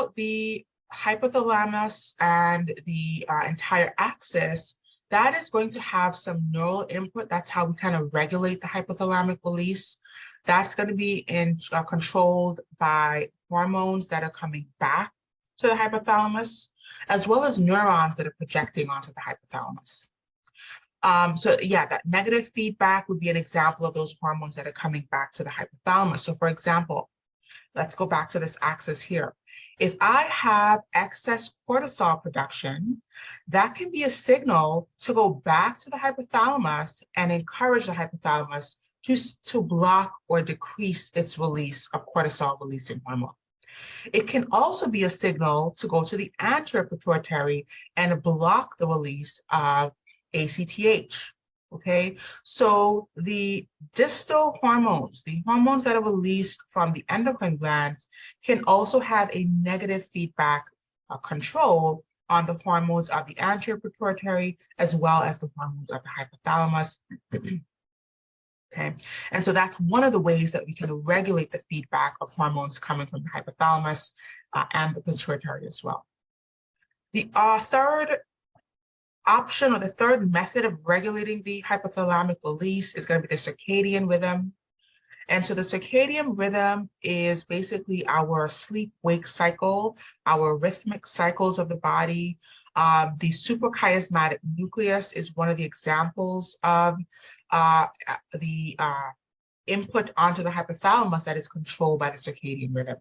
about the hypothalamus and the entire axis, that is going to have some neural input. That's how we kind of regulate the hypothalamic release. That's going to be controlled by hormones that are coming back to the hypothalamus, as well as neurons that are projecting onto the hypothalamus. So yeah, that negative feedback would be an example of those hormones that are coming back to the hypothalamus. So for example, let's go back to this axis here. If I have excess cortisol production, that can be a signal to go back to the hypothalamus and encourage the hypothalamus to block or decrease its release of cortisol-releasing hormone. It can also be a signal to go to the anterior pituitary and block the release of ACTH. Okay, so the distal hormones, the hormones that are released from the endocrine glands, can also have a negative feedback control on the hormones of the anterior pituitary, as well as the hormones of the hypothalamus. Okay, and so that's one of the ways that we can regulate the feedback of hormones coming from the hypothalamus and the pituitary as well. The third option, or the third method of regulating the hypothalamic release, is going to be the circadian rhythm. And so the circadian rhythm is basically our sleep-wake cycle, our rhythmic cycles of the body. The suprachiasmatic nucleus is one of the examples of the input onto the hypothalamus that is controlled by the circadian rhythm.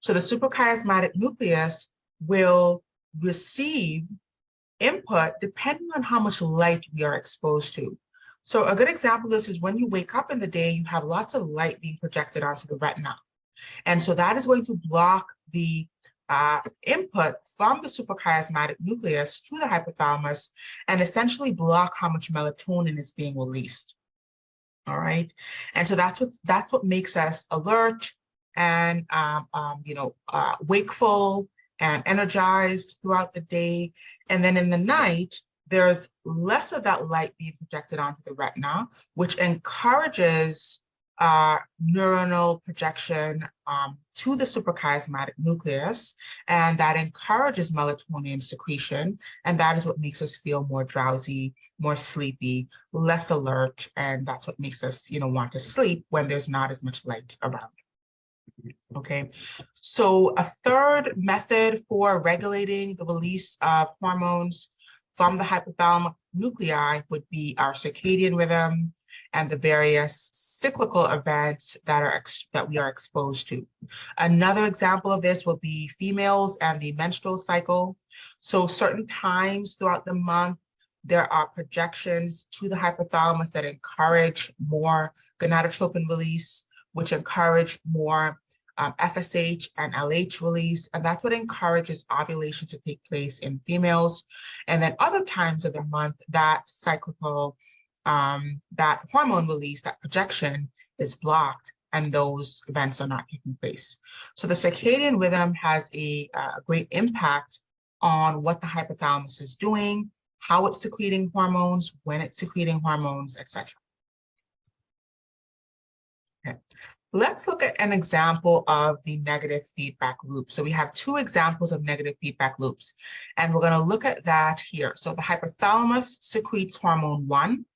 So the suprachiasmatic nucleus will receive input depending on how much light we are exposed to. So a good example of this is when you wake up in the day, you have lots of light being projected onto the retina. And so that is going to block the input from the suprachiasmatic nucleus to the hypothalamus and essentially block how much melatonin is being released. All right. And so that's what makes us alert and wakeful and energized throughout the day. And then in the night, there's less of that light being projected onto the retina, which encourages neuronal projection to the suprachiasmatic nucleus, and that encourages melatonin secretion, and that is what makes us feel more drowsy, more sleepy, less alert, and that's what makes us, want to sleep when there's not as much light around. Okay, so a third method for regulating the release of hormones from the hypothalamic nuclei would be our circadian rhythm and the various cyclical events that we are exposed to. Another example of this will be females and the menstrual cycle. So certain times throughout the month, there are projections to the hypothalamus that encourage more gonadotropin release, which encourage more FSH and LH release, and that's what encourages ovulation to take place in females. And then other times of the month, that cyclical, that hormone release, that projection is blocked, and those events are not taking place. So the circadian rhythm has a great impact on what the hypothalamus is doing, how it's secreting hormones, when it's secreting hormones, etc. Okay. Let's look at an example of the negative feedback loop. So we have two examples of negative feedback loops, and we're going to look at that here. So the hypothalamus secretes hormone 1,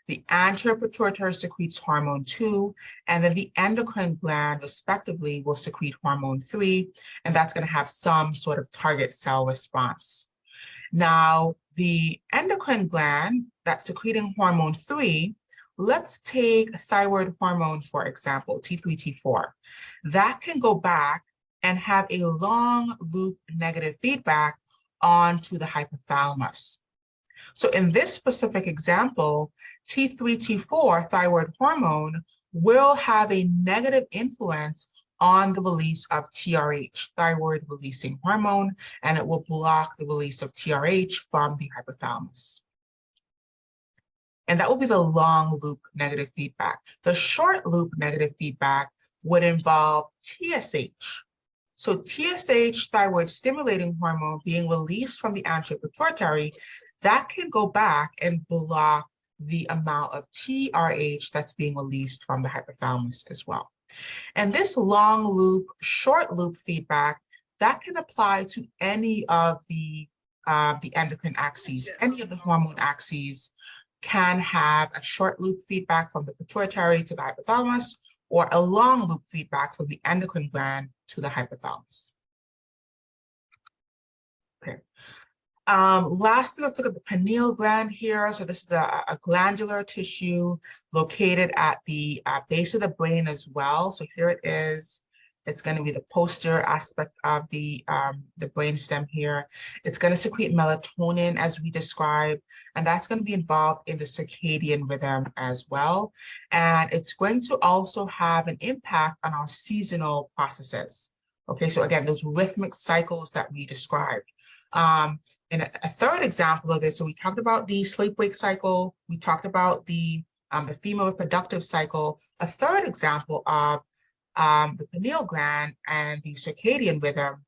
the anterior pituitary secretes hormone 2, and then the endocrine gland, respectively, will secrete hormone 3, and that's going to have some sort of target cell response. Now, the endocrine gland that's secreting hormone 3, let's take thyroid hormone, for example, T3, T4. That can go back and have a long loop negative feedback onto the hypothalamus. So in this specific example, T3, T4, thyroid hormone, will have a negative influence on the release of TRH, thyroid releasing hormone, and it will block the release of TRH from the hypothalamus. And that will be the long loop negative feedback. The short loop negative feedback would involve TSH. So TSH, thyroid stimulating hormone, being released from the anterior pituitary, that can go back and block the amount of TRH that's being released from the hypothalamus as well. And this long loop, short loop feedback that can apply to any of the endocrine axes. Any of the hormone axes can have a short loop feedback from the pituitary to the hypothalamus, or a long loop feedback from the endocrine gland to the hypothalamus. Okay. Lastly, let's look at the pineal gland here. So this is a glandular tissue located at the base of the brain as well. So here it is. It's going to be the posterior aspect of the brain stem here. It's going to secrete melatonin as we described, and that's going to be involved in the circadian rhythm as well. And it's going to also have an impact on our seasonal processes. Okay, so again, those rhythmic cycles that we described. And a third example of this, so we talked about the sleep-wake cycle, we talked about the female reproductive cycle. A third example of the pineal gland and the circadian rhythm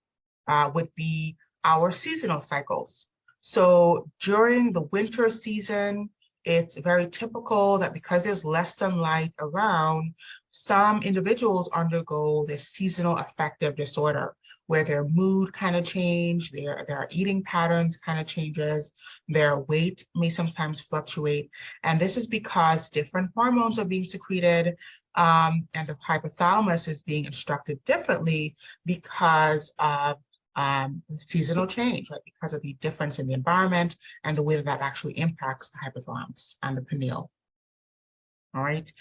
would be our seasonal cycles. So during the winter season, it's very typical that because there's less sunlight around, some individuals undergo this seasonal affective disorder, where their mood kind of change, their eating patterns kind of changes, their weight may sometimes fluctuate. And this is because different hormones are being secreted, and the hypothalamus is being instructed differently because of seasonal change, right? Because of the difference in the environment and the way that actually impacts the hypothalamus and the pineal. All right,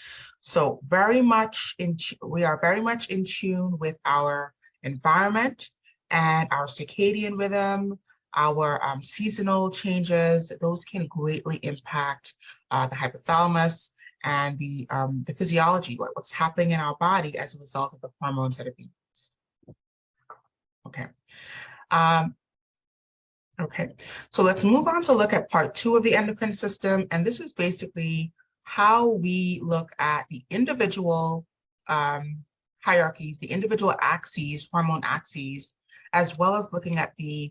so we are very much in tune with our environment and our circadian rhythm, our seasonal changes. Those can greatly impact the hypothalamus and the physiology, right? What's happening in our body as a result of the hormones that are being released. Okay. Okay, so let's move on to look at part 2 of the endocrine system. And this is basically how we look at the individual hierarchies, the individual axes, hormone axes, as well as looking at the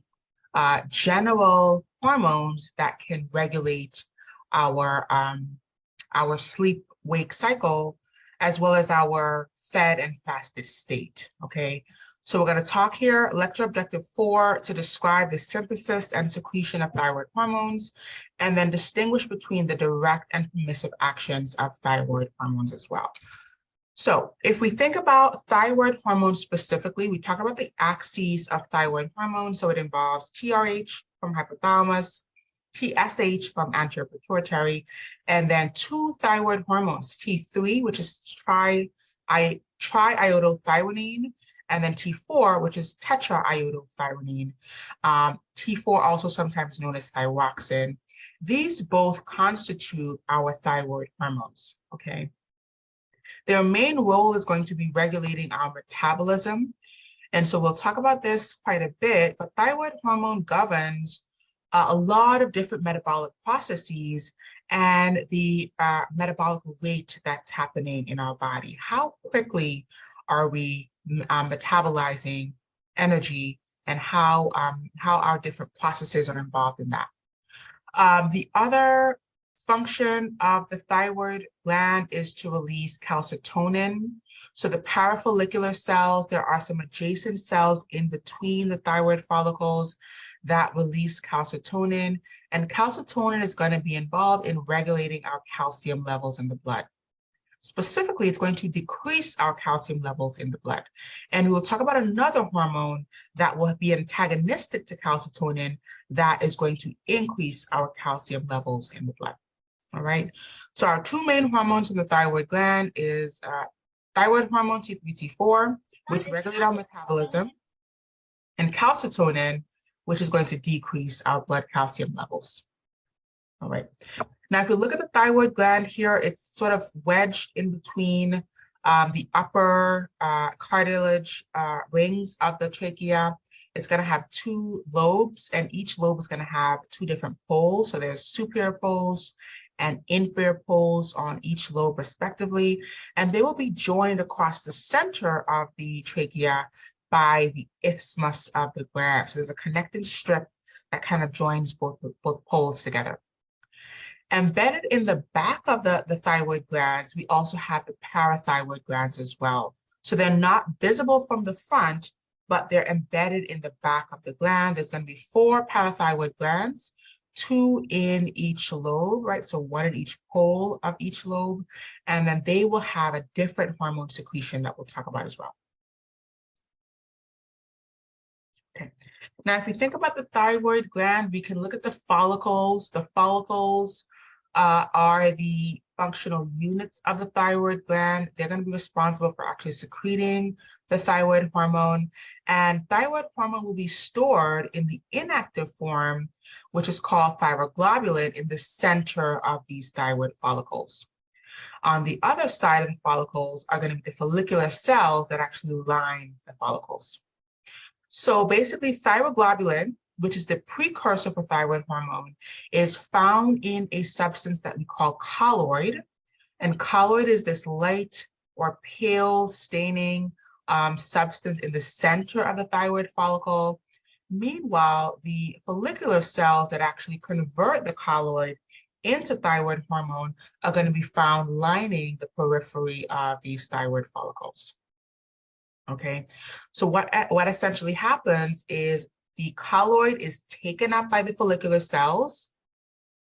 general hormones that can regulate our sleep-wake cycle, as well as our fed and fasted state, okay? So we're going to talk here, lecture objective 4, to describe the synthesis and secretion of thyroid hormones, and then distinguish between the direct and permissive actions of thyroid hormones as well. So if we think about thyroid hormones specifically, we talk about the axes of thyroid hormones. So it involves TRH from hypothalamus, TSH from anterior pituitary, and then 2 thyroid hormones, T3, which is triiodothyronine, and then T4, which is tetraiodothyronine. T4, also sometimes known as thyroxine. These both constitute our thyroid hormones, okay? Their main role is going to be regulating our metabolism. And so we'll talk about this quite a bit, but thyroid hormone governs a lot of different metabolic processes and the metabolic rate that's happening in our body. How quickly are we metabolizing energy, and how our different processes are involved in that. The other function of the thyroid gland is to release calcitonin. So the parafollicular cells, there are some adjacent cells in between the thyroid follicles that release calcitonin, and calcitonin is going to be involved in regulating our calcium levels in the blood. Specifically, it's going to decrease our calcium levels in the blood. And we will talk about another hormone that will be antagonistic to calcitonin that is going to increase our calcium levels in the blood. All right. So our 2 main hormones in the thyroid gland is thyroid hormone T3, T4, which regulate our metabolism, and calcitonin, which is going to decrease our blood calcium levels. All right. Now, if you look at the thyroid gland here, it's sort of wedged in between the upper cartilage rings of the trachea. It's going to have 2 lobes, and each lobe is going to have 2 different poles. So there's superior poles and inferior poles on each lobe respectively, and they will be joined across the center of the trachea by the isthmus of the gland. So there's a connecting strip that kind of joins both poles together. Embedded in the back of the thyroid glands, we also have the parathyroid glands as well. So they're not visible from the front, but they're embedded in the back of the gland. There's going to be 4 parathyroid glands, 2 in each lobe, right? So 1 in each pole of each lobe, and then they will have a different hormone secretion that we'll talk about as well. Okay. Now, if we think about the thyroid gland, we can look at the follicles. The follicles are the functional units of the thyroid gland. They're going to be responsible for actually secreting the thyroid hormone. And thyroid hormone will be stored in the inactive form, which is called thyroglobulin, in the center of these thyroid follicles. On the other side of the follicles are going to be the follicular cells that actually line the follicles. So basically, thyroglobulin, which is the precursor for thyroid hormone, is found in a substance that we call colloid. And colloid is this light or pale staining substance in the center of the thyroid follicle. Meanwhile, the follicular cells that actually convert the colloid into thyroid hormone are going to be found lining the periphery of these thyroid follicles. Okay, so what essentially happens is the colloid is taken up by the follicular cells,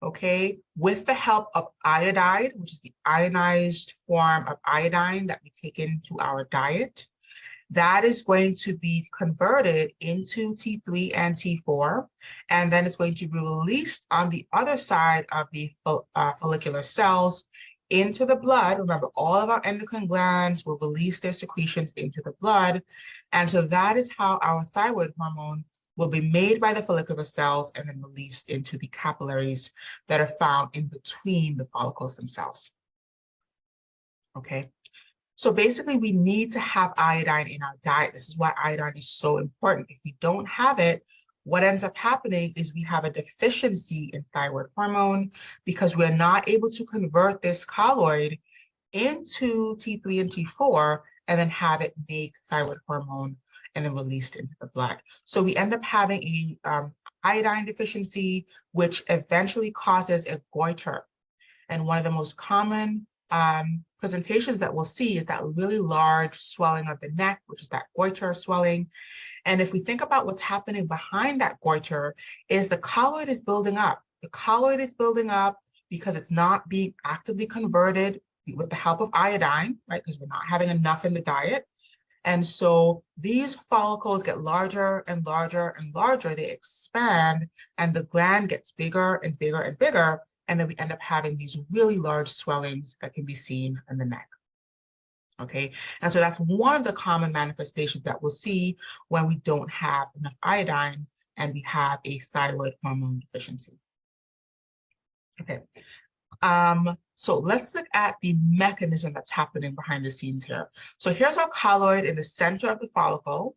okay, with the help of iodide, which is the ionized form of iodine that we take into our diet. That is going to be converted into T3 and T4, and then it's going to be released on the other side of the follicular cells into the blood. Remember, all of our endocrine glands will release their secretions into the blood. And so that is how our thyroid hormone will be made by the follicular cells and then released into the capillaries that are found in between the follicles themselves. Okay. So basically, we need to have iodine in our diet. This is why iodine is so important. If we don't have it, what ends up happening is we have a deficiency in thyroid hormone because we're not able to convert this colloid into T3 and T4 and then have it make thyroid hormone and then released into the blood. So we end up having a iodine deficiency, which eventually causes a goiter. And one of the most common presentations that we'll see is that really large swelling of the neck, which is that goiter swelling. And if we think about what's happening behind that goiter, is the colloid is building up. The colloid is building up because it's not being actively converted with the help of iodine, right? Because we're not having enough in the diet. And so these follicles get larger and larger and larger. They expand, and the gland gets bigger and bigger and bigger. And then we end up having these really large swellings that can be seen in the neck. Okay, and so that's one of the common manifestations that we'll see when we don't have enough iodine and we have a thyroid hormone deficiency. Okay, so let's look at the mechanism that's happening behind the scenes here. So here's our colloid in the center of the follicle,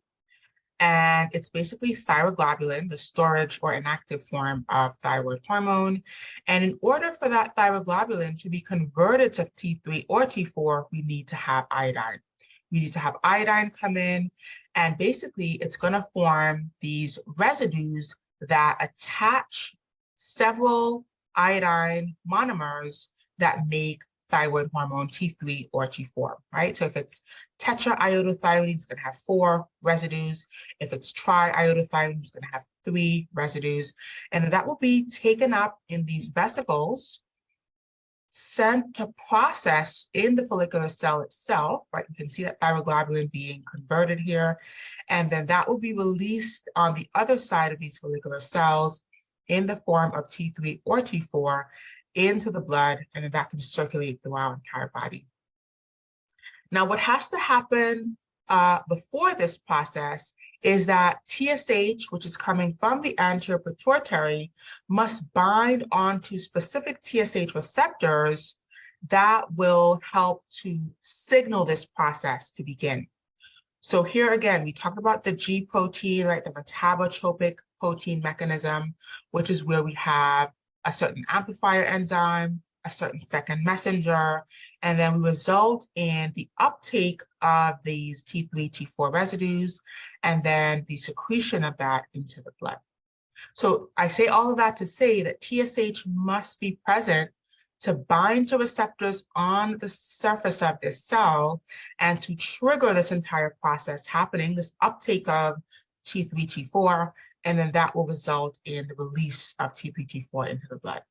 and it's basically thyroglobulin, the storage or inactive form of thyroid hormone. And in order for that thyroglobulin to be converted to T3 or T4, we need to have iodine. We need to have iodine come in, and basically it's going to form these residues that attach several iodine monomers that make thyroid hormone T3 or T4, right? So if it's tetraiodothyronine, it's going to have 4 residues. If it's triiodothyronine, it's going to have 3 residues. And that will be taken up in these vesicles, sent to process in the follicular cell itself, right? You can see that thyroglobulin being converted here. And then that will be released on the other side of these follicular cells in the form of T3 or T4 into the blood, and then that can circulate through our entire body. Now, what has to happen before this process is that TSH, which is coming from the anterior pituitary, must bind onto specific TSH receptors that will help to signal this process to begin. So here again, we talked about the G protein, right, the metabotropic protein mechanism, which is where we have a certain amplifier enzyme, a certain second messenger, and then we result in the uptake of these T3, T4 residues, and then the secretion of that into the blood. So I say all of that to say that TSH must be present to bind to receptors on the surface of this cell and to trigger this entire process happening, this uptake of T3, T4, and then that will result in the release of T3, T4 into the blood.